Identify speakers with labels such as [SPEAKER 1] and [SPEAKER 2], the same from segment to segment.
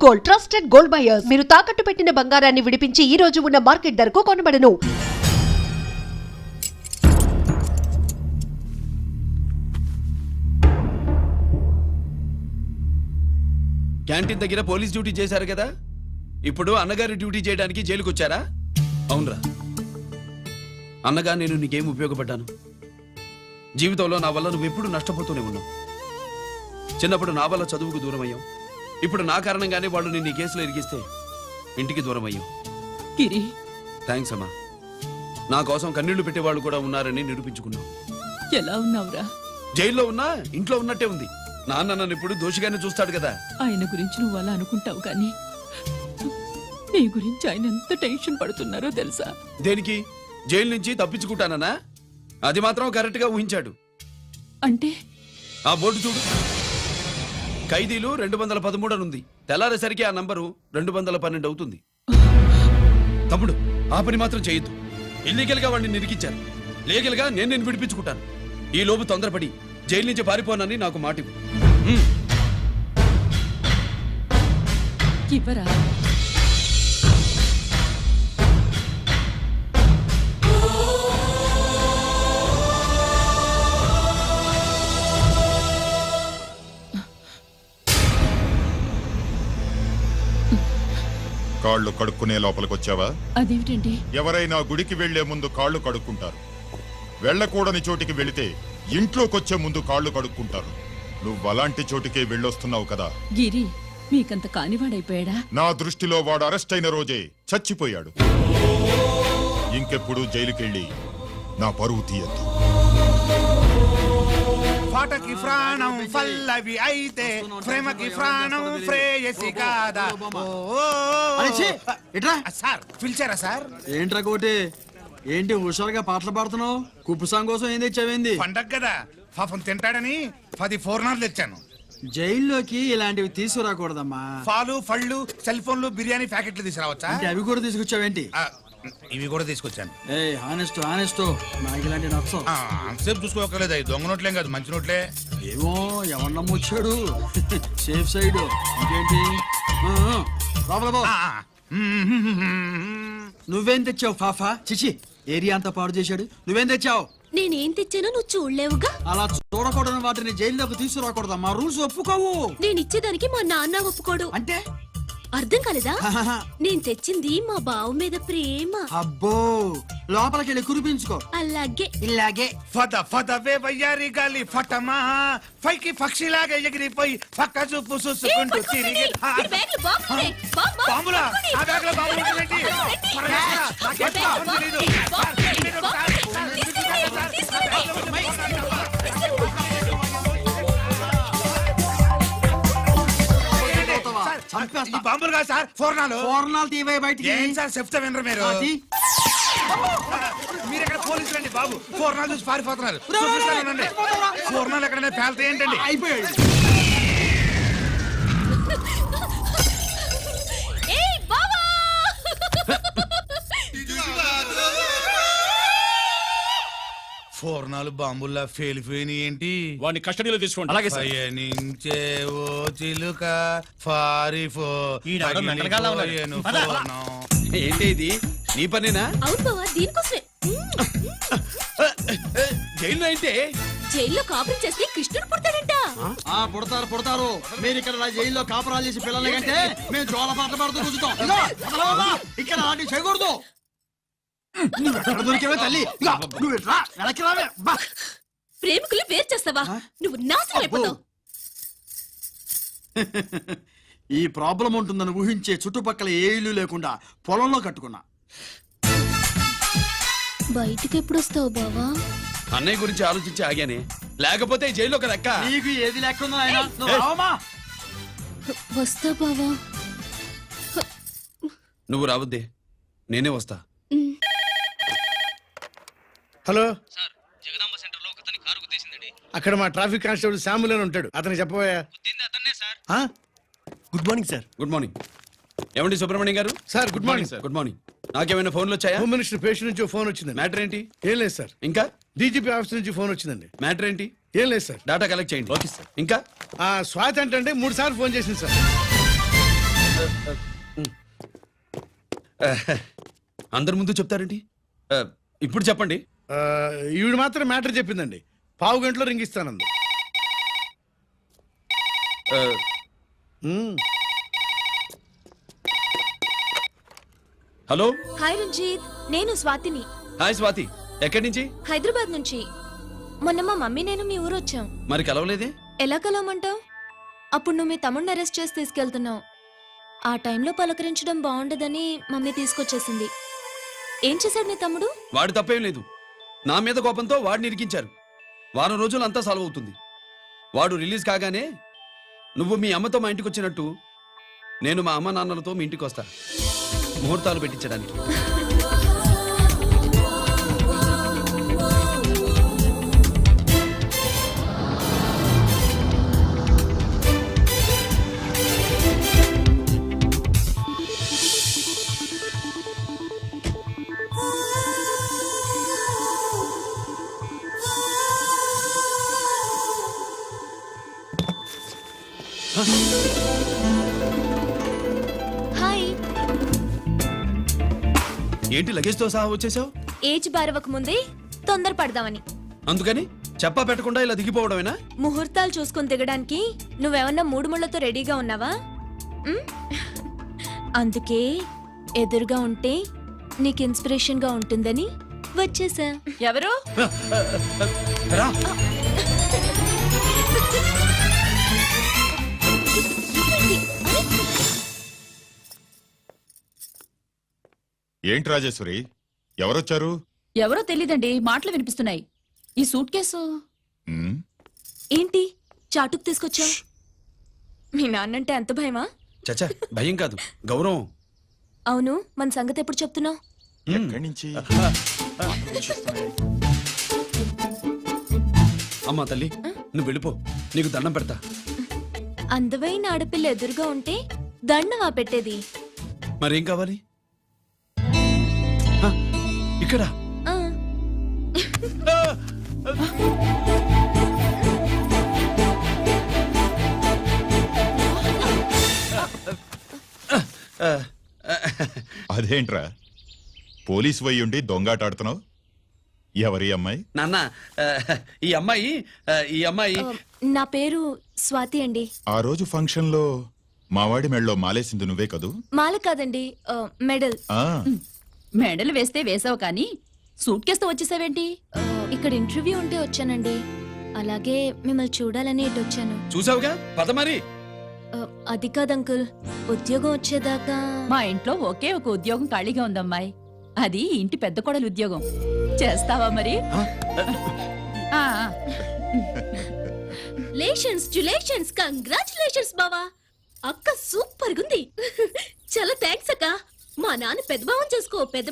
[SPEAKER 1] Gold, trusted gold buyers. మీరు తాకట్టు పెట్టిన బంగారాన్ని విడిపించి ఈ రోజు ఉన్న మార్కెట్ ధరకు కొనబడను.
[SPEAKER 2] క్యాంటీన్ దగ్గర పోలీస్ డ్యూటీ చేశారు కదా, ఇప్పుడు అన్నగారి డ్యూటీ చేయడానికి జైలుకి వచ్చారా? అవునరా అన్నగా, నేను నీకేం ఉపయోగపడ్డాను? జీవితంలో నా వల్ల నువ్వు ఎప్పుడు నష్టపోతూనే ఉన్నావు. చిన్నప్పుడు నా వల్ల చదువుకు దూరం అయ్యావు, ఇప్పుడు నా కారణంగానే వాళ్ళు నిన్ను ఈ కేసులో ఇరిగిస్తే ఇంటికి దూరం అయ్యావు.
[SPEAKER 3] గిరి,
[SPEAKER 2] థ్యాంక్స్ అమ్మా. నా కోసం కన్నీళ్లు పెట్టేవాళ్ళు కూడా ఉన్నారని నిరూపించుకున్నావు.
[SPEAKER 3] ఎలా ఉన్నావురా?
[SPEAKER 2] జైల్లో ఉన్నా ఇంట్లో ఉన్నట్టే ఉంది. నాన్న నన్ను ఇప్పుడు దోషిగానే చూస్తాడు కదా.
[SPEAKER 3] ఆయన గురించి నువ్వు అలా అనుకుంటావు కానీ నీ గురించి ఆయన ఎంత టెన్షన్ పడుతున్నారో తెలుసా?
[SPEAKER 2] దేనికి? జైలు నుంచి తప్పించుకుంటానన్నా? అది మాత్రం కరెక్ట్ గా ఊహించాడు.
[SPEAKER 3] అంటే
[SPEAKER 2] ఆ బోర్డు చూడు, ఖైదీలు 213 అని ఉంది. తెల్లారేసరికి ఆ నంబరు 212 అవుతుంది. తమ్ముడు, ఆ పని మాత్రం చేయొద్దు. ఇల్లీగల్ గా వాడిని నిరికించారు. లీగల్ గా నేను విడిపించుకుంటాను. ఈ లోపు తొందరపడి జైలు నుంచి పారిపోనని నాకు మాట ఇవ్వు.
[SPEAKER 3] ఇవ్వరా?
[SPEAKER 4] కాళ్ళు కడుక్కునే లోపలికొచ్చావా?
[SPEAKER 3] అదేమిటండి?
[SPEAKER 4] ఎవరైనా గుడికి వెళ్లే ముందు కాళ్ళు కడుక్కుంటారు. వెళ్ళకూడని చోటికి వెళితే ఇంట్లోకొచ్చే ముందు కాళ్ళు కడుక్కుంటారు. నువ్వు అలాంటి చోటికే వెళ్ళొస్తున్నావు కదా.
[SPEAKER 3] గిరి, మీకంత కానివాడైపోయాడా?
[SPEAKER 4] నా దృష్టిలో వాడు అరెస్ట్ అయిన రోజే చచ్చిపోయాడు. ఇంకెప్పుడు జైలుకెళ్ళి నా పరువు తీయద్దు.
[SPEAKER 5] పాటకి ప్రాణం పల్లవి అయితే ప్రేమకి ప్రాణం ప్రేయసి కాదా. సార్ పిలిచారా సార్?
[SPEAKER 6] ఏంట్రా కోటి, ఏంటి హుషారుగా పాటలు పాడుతున్నావు? కుప్పు సాంగ్ కోసం ఏం తెచ్చావేంది?
[SPEAKER 5] పండగ కదా, పాపం తింటాడని 10 పూర్ణాలు తెచ్చాను.
[SPEAKER 6] జైల్లోకి ఇలాంటివి తీసుకురాకూడదమ్మా.
[SPEAKER 5] పాలు, పళ్ళు, సెల్ ఫోన్లు, బిర్యానీ ప్యాకెట్లు తీసుకురావచ్చా?
[SPEAKER 6] అంటే అవి కూడా తీసుకొచ్చావేంటి?
[SPEAKER 5] ఇవి కూడా తీసుకొచ్చాను.
[SPEAKER 6] ఏ హానెస్ట్ హానెస్ట్, నాకు ఇలాంటి నచ్చవు.
[SPEAKER 5] అంతసేపు చూసుకోకలేదు, అవి దొంగ నోట్లేం కాదు, మంచి నోట్లే.
[SPEAKER 6] ఏమో ఎవరు నమ్మొచ్చాడు. Safe side. ఇంకేంటి? లోపల పో. నువ్వేం తెచ్చావు ఫాఫా? చిచి, ఏరియా అంతా పాడు చేశాడు. నువ్వేం తెచ్చావు?
[SPEAKER 7] నేనేం తెచ్చానో నువ్వు చూడలేవుగా.
[SPEAKER 6] అలా చూడకూడని వాటిని జైల్లోకి తీసుకురాకూడదా? మా రూల్స్ ఒప్పుకోవు.
[SPEAKER 7] నేనిచ్చేదానికి మా నాన్న ఒప్పుకోడు.
[SPEAKER 6] అంటే
[SPEAKER 7] అర్థం కాలేదా? నేను తెచ్చింది మా బావ మీద ప్రేమ.
[SPEAKER 6] అబ్బో, లోపలికి వెళ్ళి కురిపించుకో.
[SPEAKER 7] అలాగే
[SPEAKER 6] ఇలాగే
[SPEAKER 5] ఫద ఫదవే వయ్యారి గాలి ఫటమా, పైకి పక్షిలాగా ఎగిరిపోయి పక్క చూపు చూసుకుంటూ తిరిగి. బాంబులా? ఆ బ్యాగ్ లో బాంబులు ఉంటుందేంటి? ఈ బాంబులు కాదు సార్, పూర్ణాలు.
[SPEAKER 6] పూర్ణాలు తీవే బయటికి.
[SPEAKER 5] ఏం సార్ చెప్తా వినరు మీరు? మీరు ఎక్కడ పోలీసులు అండి బాబు? పూర్ణాలు చూసి పారిపోతున్నారు. పూర్ణాలు ఎక్కడైనా పేల్తాయి ఏంటండి?
[SPEAKER 6] అయిపోయాడు.
[SPEAKER 5] పూర్ణాలు బాంబుల్లా ఫేలిపోయినాయి ఏంటి?
[SPEAKER 8] వాడిని కస్టడీలో తీసుకోండి.
[SPEAKER 2] అలాగే సార్.
[SPEAKER 5] పయనించే ఓ చిలుక పారిపో.
[SPEAKER 2] ఏంటి ఇది? నీ పనేనా?
[SPEAKER 7] అవును బావా, దీనికోసమే.
[SPEAKER 2] జైల్లో అయితే
[SPEAKER 7] జైల్లో కాపురం చేస్తే కృష్ణుడు పుడతాడంట.
[SPEAKER 6] పుడతారు పుడతారు. మీరు ఇక్కడ నా జైల్లో కాపురాలు చేసి పిల్లల కంటే మేము జోల పాటలు పాడుతూ కూర్చుంటాం. ఇక్కడ అలాంటివి చేయకూడదు. దొరికేవే తల్లి. వెనక్కి రావే.
[SPEAKER 7] ప్రేమికులు వేరు చేస్తావా? నువ్వు నాశనం అయిపోతావు.
[SPEAKER 6] ఈ ప్రాబ్లం ఉంటుందని ఊహించే చుట్టుపక్కల ఏ ఇల్లు లేకుండా పొలంలో కట్టుకున్నా.
[SPEAKER 7] బయటికి ఎప్పుడు వస్తావు బావా?
[SPEAKER 2] అన్నయ్య గురించి ఆలోచించి ఆగానే, లేకపోతే జైల్లో ఒక లెక్క.
[SPEAKER 6] నీకు ఏది లెక్క ఉందో ఆయన?
[SPEAKER 7] వస్తా బావా.
[SPEAKER 2] నువ్వు రావద్దే, నేనే వస్తా.
[SPEAKER 9] హలో
[SPEAKER 10] సార్, జగదాంబ సెంటర్ లో ఒకతని కారు గుద్దేసిందండి.
[SPEAKER 9] అక్కడ మా ట్రాఫిక్ కానిస్టేబుల్ శామ్యుల్ అని ఉంటాడు, అతనికి చెప్పబోయా.
[SPEAKER 10] గుద్దింది అతన్నే sir.
[SPEAKER 9] Good morning sir.
[SPEAKER 2] Good morning. ఏమండి సుబ్రహ్మణ్యం గారు?
[SPEAKER 9] Sir good morning sir.
[SPEAKER 2] Good morning. నాకేమైనా ఫోన్లు వచ్చాయా?
[SPEAKER 9] హోమ్ మినిస్టర్ పేషెంట్ నుంచి ఫోన్ వచ్చిందండి.
[SPEAKER 2] మ్యాటర్ ఏంటి?
[SPEAKER 9] ఏం లేదు సార్.
[SPEAKER 2] ఇంకా
[SPEAKER 9] డీజీపీ ఆఫీస్ నుంచి ఫోన్ వచ్చిందండి.
[SPEAKER 2] మ్యాటర్ ఏంటి?
[SPEAKER 9] ఏం లేదు సార్.
[SPEAKER 2] డాటా కలెక్ట్ చేయండి. Okay sir. ఇంకా
[SPEAKER 9] స్వాతి అంటే 3 సార్లు ఫోన్ చేసింది సార్.
[SPEAKER 2] అందరి ముందు చెప్తారేంటి? ఇప్పుడు చెప్పండి.
[SPEAKER 9] ఈవిడ మాత్రం మ్యాటర్ చెప్పిందండి. పావు గంటలో రింగ్ ఇస్తానంది.
[SPEAKER 2] హలో.
[SPEAKER 7] హాయ్ రంజిత్, నేను స్వాతిని.
[SPEAKER 2] హాయ్ స్వాతి, ఎక్కడి నుంచి?
[SPEAKER 7] హైదరాబాద్ నుంచి. మొన్న మా మమ్మీ నేను మీ ఊరు వచ్చాం.
[SPEAKER 2] మరి కలవలేదే?
[SPEAKER 7] ఎలా కలవమంటావు? అప్పుడు నువ్వు మీ తమ్ముడిని అరెస్ట్ చేసి తీసుకెళ్తున్నావు. ఆ టైంలో పలకరించడం బాగుండదని మమ్మీ తీసుకొచ్చేసింది. ఏం చేశాడు నీ తమ్ముడు?
[SPEAKER 2] వాడి తప్పేం లేదు. నా మీద కోపంతో వాడిని ఇరికించారు. వారం రోజులు అంతా సాల్వ్ అవుతుంది. వాడు రిలీజ్ కాగానే నువ్వు మీ అమ్మతో మా ఇంటికి వచ్చినట్టు నేను మా అమ్మ నాన్నలతో మీ ఇంటికి వస్తా, ముహూర్తాలు పెట్టించడానికి.
[SPEAKER 7] హాయ్.
[SPEAKER 2] ఏంటి లగేజ్తో సహా వచ్చేసావు?
[SPEAKER 7] ఏజ్ బారవక ముందే తొందర పడదామని.
[SPEAKER 2] అందుకని చెప్పా పెట్టకుండా ఇలా దిగిపోవడమేనా?
[SPEAKER 7] ముహూర్తాలు చూసుకుని దిగడానికి నువ్వేమన్నా మూడు ముళ్ళతో రెడీగా ఉన్నావా? ఉమ్? అందుకే ఎదురుగా ఉంటే నీకు ఇన్స్పిరేషన్ గా ఉంటుందని వచ్చేసా.
[SPEAKER 3] ఎవరు?
[SPEAKER 2] రా.
[SPEAKER 4] ఏంటి రాజేశ్వరి, ఎవరొచ్చారు?
[SPEAKER 3] ఎవరో తెలీదండి, మాటలు వినిపిస్తున్నాయి. ఈ సూట్ కేసు
[SPEAKER 4] ఉమ్,
[SPEAKER 7] ఏంటి చాటుకు తీసుకొచ్చా? మీ నాన్నంటే అంత భయమా?
[SPEAKER 2] చచ్చా, భయం కాదు, గౌరవం.
[SPEAKER 7] అవును, మన సంగతి ఎప్పుడు చెప్తున్నావు?
[SPEAKER 4] ఎక్కడి నుంచి?
[SPEAKER 2] అమ్మా తల్లి, నువ్వు వెళ్ళిపో, నీకు దండం పెడతా.
[SPEAKER 7] అందమైన ఆడపిల్ల ఎదురుగా ఉంటే దండవా పెట్టేది?
[SPEAKER 2] మరేం కావాలి? హ, ఇక్కడ
[SPEAKER 7] ఆ,
[SPEAKER 4] అదేంట్రా, పోలీసు వై ఉండి దొంగాటాడుతున్నావు? ఎవరి అమ్మాయి?
[SPEAKER 2] నాన్న, ఈ అమ్మాయి
[SPEAKER 7] నా పేరు స్వాతి అండి.
[SPEAKER 4] ఆ రోజు ఫంక్షన్ లో మావాడి మెళ్ళలో మాలేసింది నువ్వే కదూ?
[SPEAKER 7] మాల కాదండి, మెడల్.
[SPEAKER 4] ఆ,
[SPEAKER 3] మెడలు వేస్తే వేసావు కానీ సూట్ కేసుతో వచ్చేసావేంటి?
[SPEAKER 7] ఇక్కడ ఇంటర్వ్యూ ఉంటే వచ్చానండి. అలాగే మిమ్మల్ని చూడాలని ఇటు వచ్చాను.
[SPEAKER 2] చూసావుగా, పద మరి.
[SPEAKER 7] అది కాదు అంకుల్, ఉద్యోగం వచ్చేదాకా.
[SPEAKER 3] మా ఇంట్లో ఒకే ఒక ఉద్యోగం ఖాళీగా ఉందమ్మాయి. అది ఇంటి పెద్ద కోడలు ఉద్యోగం. చేస్తావా మరి? ఆ,
[SPEAKER 7] లేషన్స్ కంగ్రాచులేషన్స్ బావా. అక్క సూపర్ గుంది. చాలా థ్యాంక్స్ అక్క. మా నాన్న పెద్ద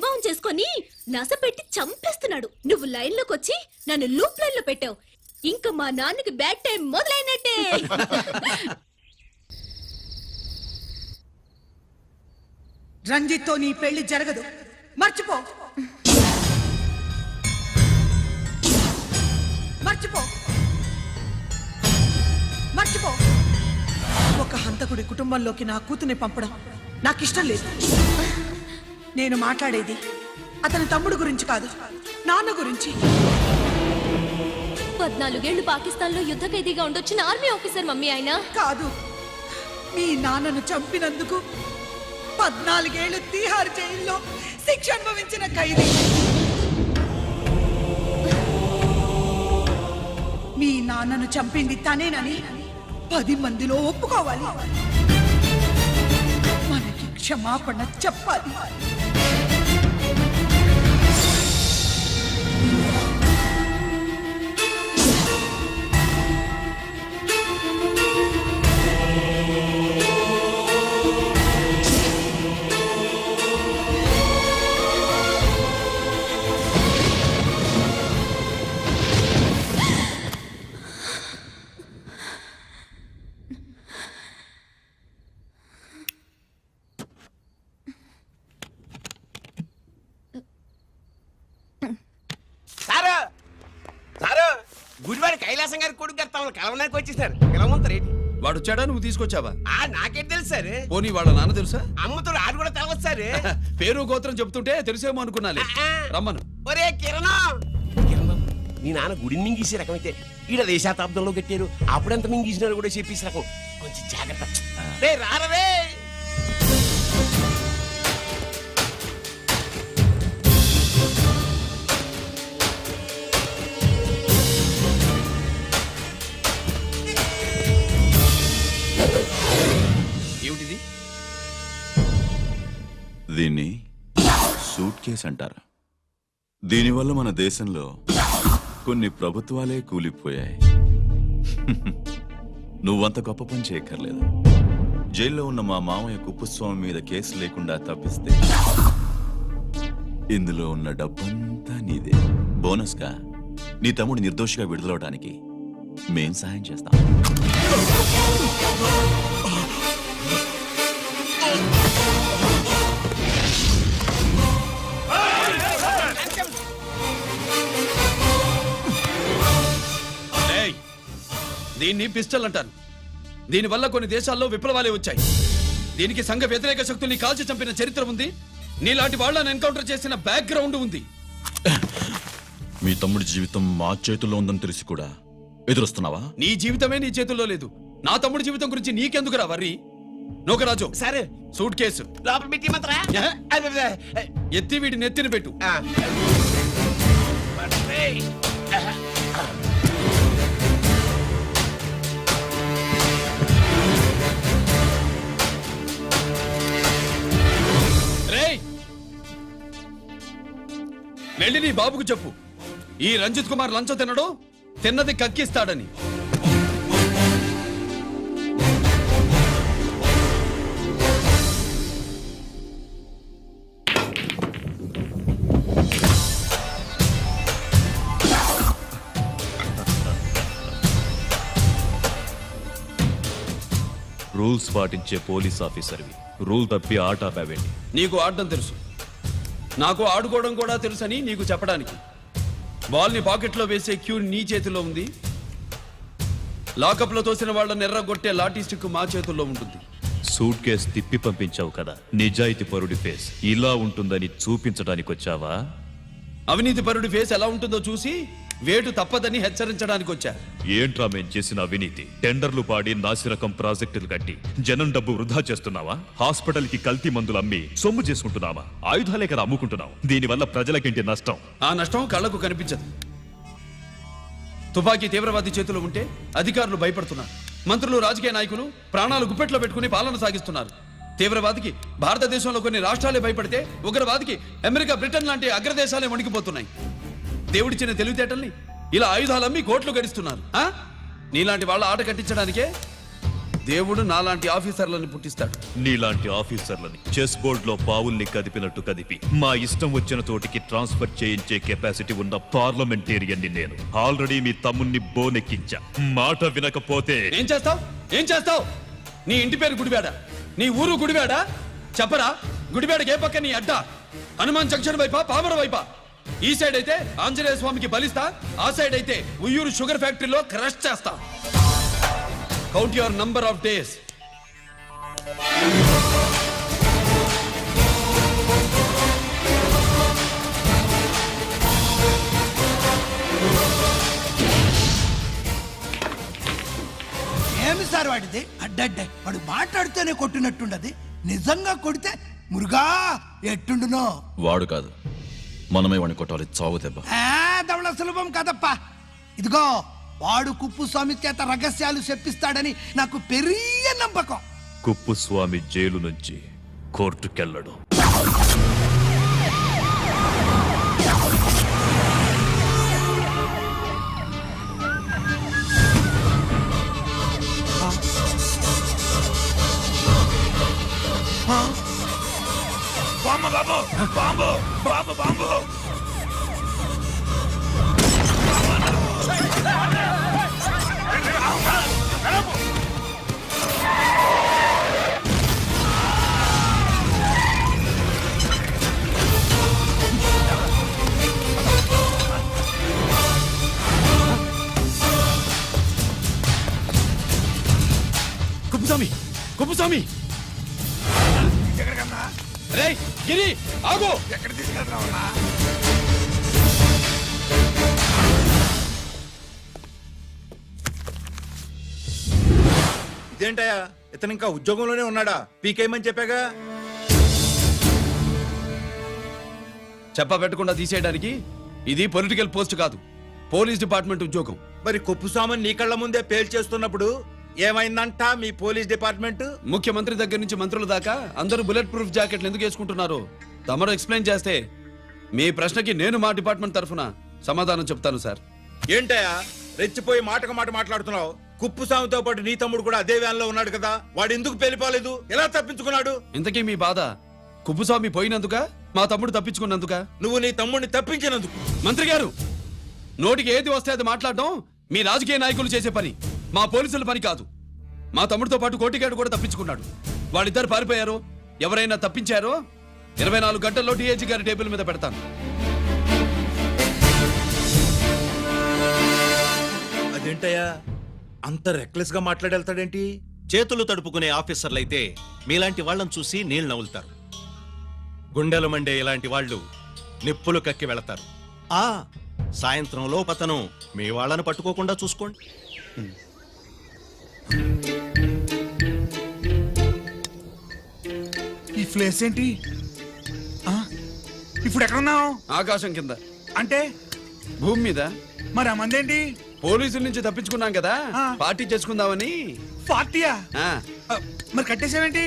[SPEAKER 7] భావం చేసుకొని నస పెట్టి చంపేస్తున్నాడు. నువ్వు లైన్ లోకి వచ్చి నన్ను లూప్ లైన్ లో పెట్టావు. ఇంకా మా నాన్నకి బ్యాడ్ టైం మొదలైనట్టే.
[SPEAKER 8] రంజిత్ తో నీ పెళ్లి జరగదు, మర్చిపో. మర్చిపో మర్చిపో. ఒక హంతకుడి కుటుంబంలోకి నా కూతుర్ని పంపడం నాకిష్టం లేదు. నేను మాట్లాడేది అతని తమ్ముడు గురించి కాదు, నాన్న గురించి.
[SPEAKER 7] 14 ఏళ్లు పాకిస్తాన్ లో యుద్ధ ఖైదీగా ఉండొచ్చిన ఆర్మీ ఆఫీసర్ మమ్మీ ఆయన.
[SPEAKER 8] కాదు, మీ నాన్నను చంపినందుకు 14 ఏళ్లు తీహార్ జైల్లో శిక్ష అనుభవించిన ఖైదీ. మీ నాన్నను చంపింది తనేనని 10 మందిలో ఒప్పుకోవాలి. మనకి క్షమాపణ చెప్పాలి.
[SPEAKER 6] గుడివారి కైలాసం గారి కొడుకు గారు తమను కలవడానికి వచ్చేసారు. పిలవమంత రేటి.
[SPEAKER 2] వాడు వచ్చాడా నువ్వు తీసుకొచ్చావా?
[SPEAKER 5] నాకేం తెలుసు సార్.
[SPEAKER 2] పోనీ వాళ్ళ నాన్న తెలుసా?
[SPEAKER 5] అమ్మతో ఆడు కూడా తెలవచ్చు సార్.
[SPEAKER 2] పేరు గోత్రం చెప్తుంటే తెలిసేమో అనుకున్నాలే. రమ్మను.
[SPEAKER 5] ఒరే కిరణం, నీ నాన్న గుడిని మింగేసే రకమైతే ఈడ దేశాతాబ్దంలో కట్టారు. అప్పుడెంత మింగేసినారు కూడా చెప్పేసి రకం. కొంచెం జాగ్రత్త. రే రారవే.
[SPEAKER 2] ఏమిటిది?
[SPEAKER 11] దీన్ని సూట్ కేస్ అంటారు. దీనివల్ల మన దేశంలో కొన్ని ప్రభుత్వాలే కూలిపోయాయి. నువ్వంత గొప్ప పని చేయక్కర్లేదు. జైల్లో ఉన్న మా మామయ్య కుప్పస్వామి మీద కేసు లేకుండా తప్పిస్తే ఇందులో ఉన్న డబ్బంతా నీదే. బోనస్గా నీ తమ్ముడు నిర్దోషిగా విడుదలవడానికి మేం సాయం చేస్తాం.
[SPEAKER 2] ఏయ్, దీన్ని పిస్టల్ అంటారు. దీనివల్ల కొన్ని దేశాల్లో విప్లవాలే వచ్చాయి. దీనికి సంఘ వ్యతిరేక శక్తుల్ని కాల్చి చంపిన చరిత్ర ఉంది. నీలాంటి వాళ్ళని ఎన్కౌంటర్ చేసిన బ్యాక్గ్రౌండ్ ఉంది.
[SPEAKER 11] మీ తమ్ముడి జీవితం మా చేతుల్లో ఉందని తెలిసి కూడా ఎదురొస్తున్నావా?
[SPEAKER 2] నీ జీవితమే నీ చేతుల్లో లేదు. నా తమ్ముడి జీవితం గురించి నీకెందుకురా వర్రి? నోకరాజు
[SPEAKER 5] సరే
[SPEAKER 2] సూట్ కేసు
[SPEAKER 5] లోపల పెట్టి మాత్రా.
[SPEAKER 2] ఎత్తి వీడి నెత్తిన పెట్టు. రేయ్, వెళ్ళి నీ బాబుకు చెప్పు, ఈ రంజిత్ కుమార్ లంచం తినడు, తిన్నది కక్కిస్తాడని.
[SPEAKER 12] రూల్స్ పాటించే పోలీస్ ఆఫీసర్వి, రూల్ తప్పి ఆట ఆపావేంటి?
[SPEAKER 2] నీకు ఆడడం తెలుసు, నాకు ఆడుకోవడం కూడా తెలుసని నీకు చెప్పడానికి. బాల్ని పాకెట్లో వేసే క్యూ నీ చేతిలో ఉంది. లాకప్లో తోసిన వాళ్ళని ఎర్రగొట్టే లాఠీ స్టిక్ మా చేతుల్లో ఉంటుంది.
[SPEAKER 12] సూట్ కేస్ తిప్పి పంపించావు కదా, నిజాయితీ పరుడి ఫేస్ ఇలా ఉంటుందని చూపించడానికి వచ్చావా?
[SPEAKER 2] అవినీతి పరుడి ఫేస్ ఎలా ఉంటుందో చూసి వేటు తప్పదని హెచ్చరించడానికి వచ్చా.
[SPEAKER 12] ఏంట్రా మేం చేసిన అవినీతి? టెండర్లు పాడి నాసిరకం ప్రాజెక్టులు కట్టి జనం డబ్బు వృధా చేస్తున్నావా? హాస్పిటల్ కి కల్తీ మందులు అమ్మి సొమ్ము చేసుకుంటున్నావా? ఆయుధాలే కదా అమ్ముకుంటున్నావు. దీనివల్ల ప్రజలకేంటి నష్టం?
[SPEAKER 2] ఆ నష్టం కళ్ళకు కనిపించదు. తుపాకీ తీవ్రవాది చేతిలో ఉంటే అధికారులు భయపడుతున్నారు. మంత్రులు, రాజకీయ నాయకులు ప్రాణాలు గుప్పెట్లో పెట్టుకుని పాలన సాగిస్తున్నారు. తీవ్రవాదికి భారతదేశంలో కొన్ని రాష్ట్రాలే భయపడితే ఉగ్రవాదికి అమెరికా, బ్రిటన్ లాంటి అగ్రదేశాలే వణికిపోతున్నాయి. దేవుడిచ్చిన తెలివితేటల్ని ఇలా ఆయుధాలమ్మి కోట్లు గడిస్తున్నారు. నీలాంటి వాళ్ళ ఆట కట్టించడానికే దేవుడు నాలాంటి ఆఫీసర్లను పుట్టిస్తాడు.
[SPEAKER 12] నీలాంటి ఆఫీసర్లని చెస్ బోర్డ్ లో పావుల్ని కదిపినట్టు కదిపి మా ఇష్టం వచ్చిన చోటికి ట్రాన్స్ఫర్ చేయించే కెపాసిటీ ఉన్న పార్లమెంటేరియన్ని నేను. ఆల్రెడీ మీ తమ్ముణ్ణి బోనెక్కించా. మాట వినకపోతే
[SPEAKER 2] ఏం చేస్తావు? ఏం చేస్తావు? నీ ఇంటి పేరు గుడివాడ, నీ ఊరు గుడివాడ. చెప్పరా, గుడివాడకి ఏ పక్క నీ అడ్డ? హనుమాన్ జంక్షన్ వైపా, పామర వైపా? ఈ సైడ్ అయితే ఆంజనేయ స్వామికి బలిస్తా, ఆ సైడ్ అయితే ఉయ్యూరు షుగర్ ఫ్యాక్టరీలో క్రష్ చేస్తా. Count your number of days.
[SPEAKER 6] ఏమి సార్ వాడిది? అడ్డడ్డే వాడు మాట్లాడితేనే కొట్టినట్టుండది. నిజంగా కొడితే మురుగా ఎట్టుండునో.
[SPEAKER 11] వాడు కాదు, మనమే వాడిని కొట్టాలి. చావు దెబ్బ.
[SPEAKER 6] దవళ సులభం కదప్పా. ఇదిగో వాడు కుప్పుస్వామి చేత రహస్యాలు చెప్పిస్తాడని నాకు పెరియ నమ్మకం.
[SPEAKER 12] కుప్పుస్వామి జైలు నుంచి కోర్టుకెళ్ళడు.
[SPEAKER 5] బాంబు బాబు, బాంబు బాంబు బాంబు.
[SPEAKER 2] రేయ్ గిరి ఆగు.
[SPEAKER 9] ఎక్కడ తీసుకెళ్తున్నావు? ఇదేంటయ్యా, ఇతను ఇంకా ఉద్యోగంలోనే ఉన్నాడా? పీకేయమని చెప్పాగా.
[SPEAKER 2] చెప్ప పెట్టకుండా తీసేయడానికి ఇది పొలిటికల్ పోస్ట్ కాదు, పోలీస్ డిపార్ట్మెంట్ ఉద్యోగం.
[SPEAKER 9] మరి కుప్పుస్వామిని నీ కళ్ళ ముందే పేల్చేస్తున్నప్పుడు ఏమైందంట మీ పోలీస్ డిపార్ట్మెంట్?
[SPEAKER 2] ముఖ్యమంత్రి దగ్గర నుంచి మంత్రుల దాకా అందరూ బుల్లెట్ ప్రూఫ్ జాకెట్లు ఎందుకు వేసుకుంటున్నారు తమరు ఎక్స్ప్లెయిన్ చేస్తే మీ ప్రశ్నకి నేను మా డిపార్ట్మెంట్ తరఫున సమాధానం చెప్తాను సార్.
[SPEAKER 9] ఏంటయ్యా రెచ్చిపోయి మాటకు మాట మాట్లాడుతున్నావు? కుప్పుస్వామితో పాటు నీ తమ్ముడు కూడా అదే వ్యాన్ లో ఉన్నాడు కదా, వాడు ఎందుకు పేలిపోలేదు? ఎలా తప్పించుకున్నాడు?
[SPEAKER 2] ఇంతకీ మీ బాధ కుప్పుస్వామి పోయినందుక, మా తమ్ముడు తప్పించుకున్నందుక?
[SPEAKER 9] నువ్వు నీ తమ్ముడిని తప్పించినందుకు.
[SPEAKER 2] మంత్రి గారు, నోటికి ఏది వస్తే అది మాట్లాడడం మీ రాజకీయ నాయకులు చేసే పని, మా పోలీసుల పని కాదు. మా తమ్ముడితో పాటు కోటిగాడు కూడా తప్పించుకున్నాడు. వాళ్ళిద్దరు పారిపోయారు. ఎవరైనా తప్పించారో 24 గంటల్లో డిఐజీ గారి టేబుల్ మీద పెడతాను.
[SPEAKER 9] అదేంటయ్యా అంత రెక్లెస్ గా మాట్లాడేళ్తాడేంటి?
[SPEAKER 13] చేతులు తడుపుకునే ఆఫీసర్లైతే మీలాంటి వాళ్ళని చూసి నీళ్లు నవ్వులుతారు. గుండెలు మండే ఇలాంటి వాళ్ళు నిప్పులు కక్కి వెళతారు. సాయంత్రంలో పతను మీ వాళ్ళని పట్టుకోకుండా చూసుకోండి.
[SPEAKER 9] ఈ ప్లేస్ ఏంటి? ఇప్పుడు ఎక్కడున్నావు?
[SPEAKER 2] ఆకాశం కింద.
[SPEAKER 9] అంటే
[SPEAKER 2] భూమి మీద.
[SPEAKER 9] మరి ఆ మందేంటి?
[SPEAKER 2] పోలీసుల నుంచి తప్పించుకున్నాం కదా, పార్టీ చేసుకుందామని.
[SPEAKER 9] పార్టీయా?
[SPEAKER 2] ఆ,
[SPEAKER 9] మరి కట్టేసావేంటి?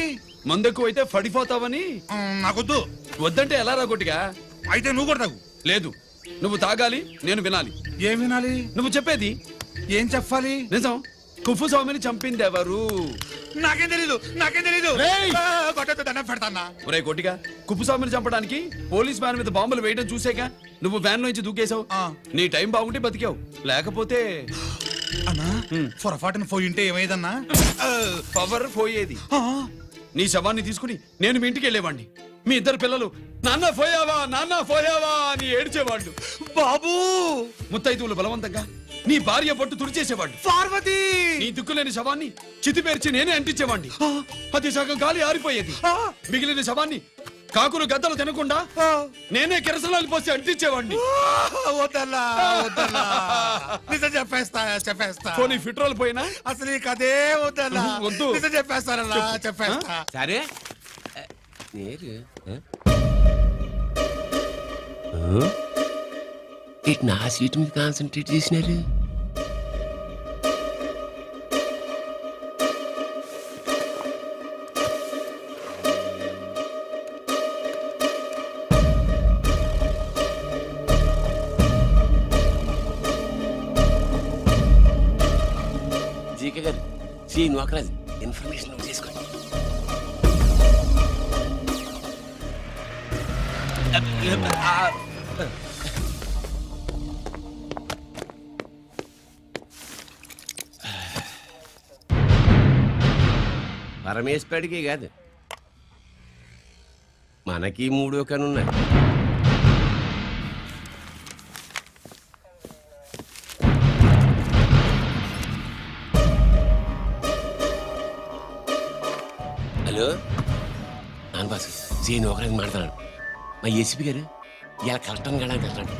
[SPEAKER 2] మందెక్కువ అయితే పడిపోతావని.
[SPEAKER 9] నాకొద్దు.
[SPEAKER 2] వద్దంటే ఎలా రాగొట్టిగా?
[SPEAKER 9] అయితే నువ్వు కూడా తాగు.
[SPEAKER 2] లేదు, నువ్వు తాగాలి, నేను వినాలి.
[SPEAKER 9] ఏం వినాలి?
[SPEAKER 2] నువ్వు చెప్పేది.
[SPEAKER 9] ఏం చెప్పాలి?
[SPEAKER 2] నిజం. కుప్పుస్వామిని చంపింది ఎవరు?
[SPEAKER 9] నాకేం తెలీదు, నాకేం తెలీదు.
[SPEAKER 2] రేయ్!
[SPEAKER 9] దండం పెడతానా?
[SPEAKER 2] ఒరే కొట్టిగా, కుప్పుస్వామిని చంపడానికి పోలీస్ వ్యాన్ మీద బాంబులు వేయడం చూసాక నువ్వు వ్యాన్ నుంచి దూకేశావు. నీ టైం బాగుంటే బతికావు, లేకపోతే
[SPEAKER 9] అన్నా పొరపాటున పోయింటే ఏమైందన్నా?
[SPEAKER 2] పవర్ పోయేది. నీ శవాన్ని తీసుకుని నేను మీ ఇంటికి వెళ్ళేవాడిని. మీ ఇద్దరు పిల్లలు నాన్న పోయావా, నాన్న పోయావా అని ఏడ్చేవాళ్ళు.
[SPEAKER 9] బాబు
[SPEAKER 2] ముత్తైదువులు బలవంతంగా నీ భార్య పట్టు తుడిచేసేవాళ్ళు.
[SPEAKER 9] పార్వతి
[SPEAKER 2] నీ దిక్కులేని శవాన్ని చితిపేర్చి నేనే అంటించేవాడిని. అది సగం గాలి ఆరిపోయేది. మిగిలిన శవాన్ని కాకులు గద్దలు తినకుండా నేనే కిరసనాలు పోసి అంటించేవాడిని.
[SPEAKER 9] వద్దన్నా, వద్దన్నా. నిజం చెప్పేస్తా, చెప్పేస్తా.
[SPEAKER 2] పోనీ ఫిట్రోల్ పోయినా
[SPEAKER 9] అసలు ఈ కథే వద్దన్నా.
[SPEAKER 2] వద్దు.
[SPEAKER 9] నిజం చెప్పేస్తానన్నా, చెప్పేస్తా.
[SPEAKER 5] సరే నేరు ఇటు నా సీటు మీద కాన్సన్ట్రేట్ చేసినారు. జీకే గారు, శ్రీ నోకరాజ్ ఇన్ఫర్మేషన్ నోట్ చేసుకోండి. పరమేశ్వరుడికి కాదు, మనకి 3 కనున్నాయి. హలో నాన్న బాసు, సీన్ ఒకరికి మాట్లాడుతున్నాడు. మా ఏసీపీ గారు ఇలా కలెక్టర్ని కలడానికి వెళ్తాడు.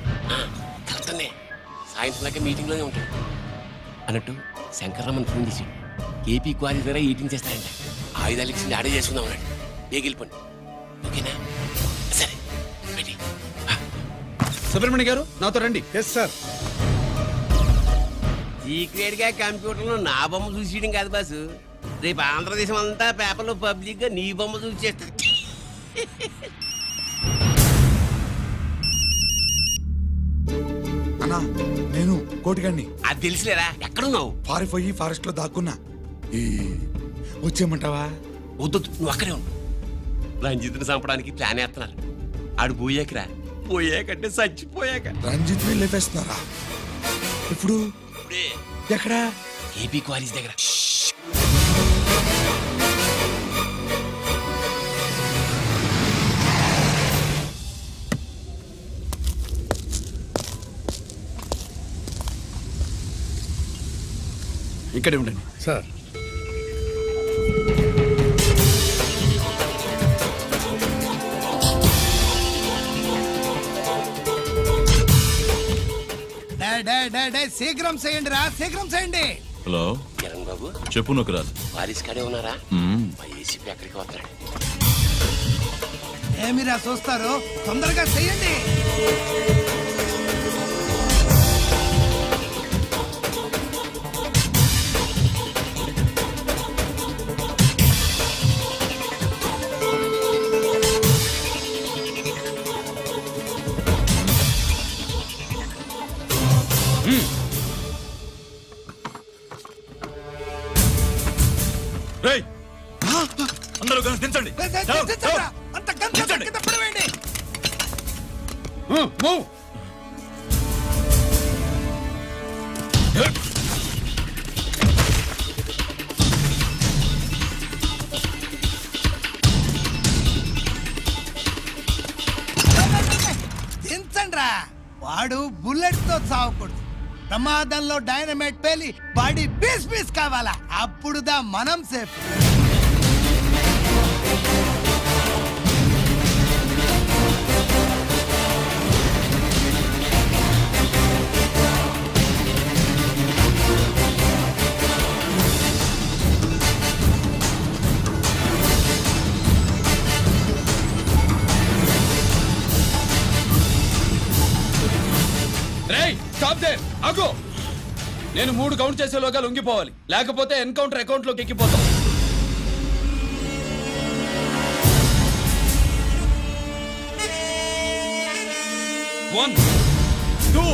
[SPEAKER 5] కలెక్టర్నే సాయంత్రంలాగా మీటింగ్లోనే ఉంటాడు అన్నట్టు. శంకర్రామన్ ఫోన్ చేసి ఏపీ క్వారీ ద్వారా ఈటింగ్ చేస్తారంట. ఆయుధాలు ఇచ్చింది ఆడే చేసుకుందాం అన్నాడు. గెలిపోండి, ఓకేనా? సరే రెడీ.
[SPEAKER 2] సుబ్రహ్మణ్య గారు నాతో రండి.
[SPEAKER 9] Yes sir.
[SPEAKER 5] సీక్రెట్ గా కంప్యూటర్లో నా బొమ్మ చూసేయడం కాదు బాసు, రేపు ఆంధ్రదేశం అంతా పేపర్లో పబ్లిక్ గా నీ బొమ్మ చూసి చేస్తా.
[SPEAKER 9] అన్నా నేను కోటిగాడిని.
[SPEAKER 5] అది తెలిసిలేరా? ఎక్కడున్నావు?
[SPEAKER 9] పారిపోయి ఫారెస్ట్ లో దాక్కున్నా. వచ్చేయమంటావా?
[SPEAKER 5] వద్దు, నువ్వు అక్కడే ఉన్నావు. రంజిత్ని చంపడానికి ప్లాన్ వేస్తున్నారు. ఆడు పోయాకరా, పోయాకంటే చచ్చిపోయాక.
[SPEAKER 9] రంజిత్ లేపేస్తున్నారా? ఇప్పుడు
[SPEAKER 5] ఇప్పుడే
[SPEAKER 9] ఎక్కడా?
[SPEAKER 5] ఏపీ క్వారీస్ దగ్గర.
[SPEAKER 2] ఇక్కడే ఉండండి
[SPEAKER 9] సార్.
[SPEAKER 6] శీఘ్రం చేయండి రా, శీఘ్రం చేయండి.
[SPEAKER 11] హలో
[SPEAKER 5] కిరణ్ బాబు
[SPEAKER 11] చెప్పు నొకరాజు.
[SPEAKER 5] వారిస్ కాడే ఉన్నారా? మా ఏసీపీ ఎక్కడికి వస్తాడు?
[SPEAKER 6] ఏమిరా చూస్తారు, తొందరగా చెయ్యండి.
[SPEAKER 12] రేయ్, అందరూ కలిసి దించండి.
[SPEAKER 6] అంత గంట కింద పడవేయండి. దించండ్రా. వాడు బుల్లెట్ తో చావకూడదు. ప్రమాదంలో డైనమైట్ పేలి బాడీ పీస్ పీస్ కావాలా, అప్పుడుదా మనం సేఫ్.
[SPEAKER 2] రేయ్ స్టాప్ దే, ఆగు. నేను 3 కౌంట్ చేసేలోగా లొంగిపోవాలి, లేకపోతే ఎన్కౌంటర్ అకౌంట్ లోకి ఎక్కిపోతాం. 1 2